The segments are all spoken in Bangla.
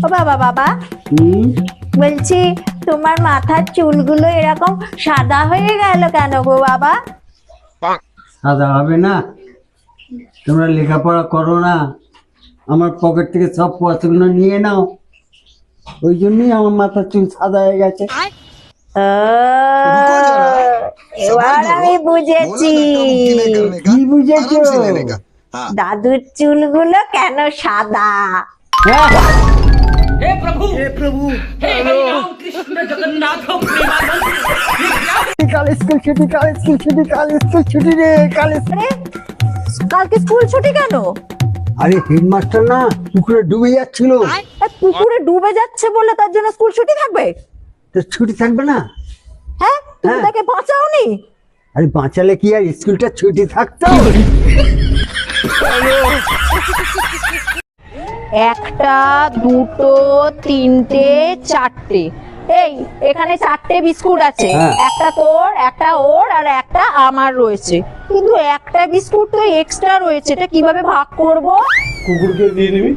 ও বাবা বাবা, বলছি তোমার মাথার চুলগুলো এরকম সাদা হয়ে গেল কেন গো বাবা? সাদা হবে না? তোমরা লেখাপড়া করো না, আমার পকেট থেকে সব পয়সাগুলো নিয়ে নাও, ওই জন্যই আমার মাথার চুল সাদা হয়ে গেছে। ও, এবার আমি বুঝেছি কি বুঝেছো? দাদুর চুলগুলো কেন সাদা। हे प्रभु हे हरि राम कृष्ण जगन्नाथ प्रेमानंद ये क्या কাল স্কুল ছুটি, কাল স্কুল ছুটি, কাল স্কুল ছুটি রে, কাল আরে, কালকে স্কুল ছুটি কেন? আরে হেডমাস্টার না পুকুরে ডুবে যাচ্ছিল, পুকুরে ডুবে যাচ্ছে বলে তার জন্য স্কুল ছুটি থাকবে? তো ছুটি থাকবে না? হ্যাঁ, তুমি হ্যাঁ। তাকে বাঁচাওনি? আরে বাঁচালে কি আর স্কুলটা ছুটি থাকতো? একটা, দুটো, তিনটে, চারটে, এই এখানে চারটে বিস্কুট আছে, হ্যাঁ। একটা তোর, একটা ওর, আর একটা আমার রয়েছে, কিন্তু একটা বিস্কুট তো এক্সট্রা রয়েছে, এটা কিভাবে ভাগ করব? কুকুরকে দিয়ে দিবি।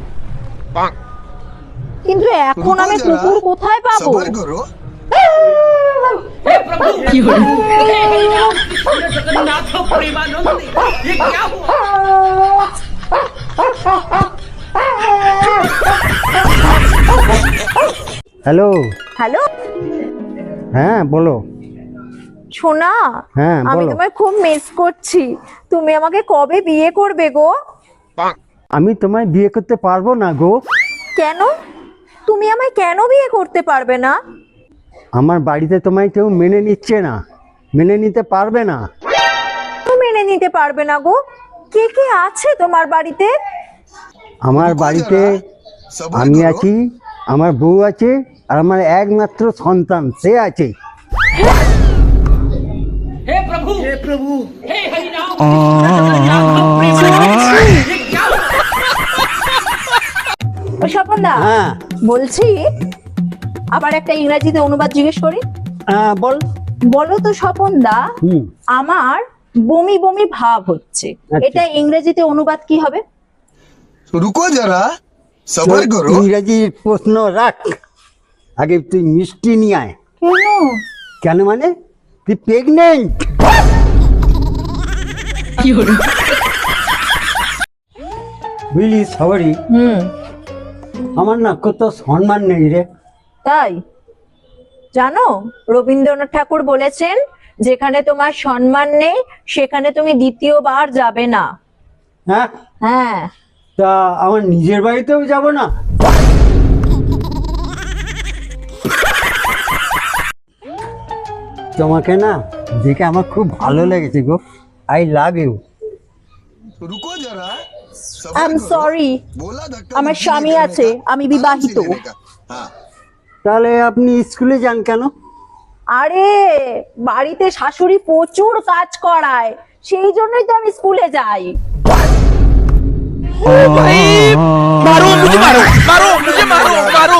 কিন্তু এখন আমি কুকুর কোথায় পাবো? हे प्रभु हे हरि राम कृष्ण जगन्नाथ प्रेमानंद ये क्या हुआ হ্যালো, হ্যালো হ্যাঁ বলো। সোনা, হ্যাঁ, আমি বলো। তোমায় খুব মিস করছি, তুমি আমাকে কবে বিয়ে করবে গো? আমি তোমায় বিয়ে করতে পারবো না গো। কেন? তুমি আমায় কেন বিয়ে করতে পারবে না? আমার বাড়িতে তোমায় কেউ মেনে নিচ্ছে না, মেনে নিতে পারবে না। তুমি মেনে নিতে পারবে না গো? কে কে আছে তোমার বাড়িতে? আমার বাড়িতে আমি আছি, আমার বউ আছে, আর আমার একমাত্র সন্তান সে আছে। हे प्रभु हे हरि राम कृष्ण जगन्नाथ प्रेमानंद ये क्या हुआ ও স্বপনদা, হ্যাঁ বলছি আবার একটা ইংরেজিতে অনুবাদ জিজ্ঞেস করি। হ্যাঁ বল। বলো তো স্বপনদা, হুম আমার বমি বমি ভাব হচ্ছে, আচ্ছা। এটা ইংরেজিতে অনুবাদ কি হবে? रुको जरा सबर करो। ইংরেজির প্রশ্ন রাখ, আগে তুই মিষ্টি নিয়ে আয়। কেন? কেন মানে? তুই প্রেগনেন্ট। বুঝলি সবারই আমার না কত সম্মান নেই রে। তাই জানো, রবীন্দ্রনাথ ঠাকুর বলেছেন, যেখানে তোমার সম্মান নেই সেখানে তুমি দ্বিতীয়বার যাবে না। হ্যাঁ, হ্যাঁ, তা আমার নিজের বাড়িতেও যাব না? তোমাকে না দেখে আমার খুব ভালো লেগেছে গো, আই লাভ ইউ। रुको जरा আই এম সরি, बोला धक्का আমার मुक्की স্বামী नहीं আছে, करने का, আমি आराम से বিবাহিত। लेने का। हाँ তাহলে আপনি স্কুলে যান কেন? আরে বাড়িতে শাশুড়ি প্রচুর কাজ করায়, সেই জন্যই তো আমি স্কুলে যাই। मारो मुझे मारो मारो मुझे मारो मारो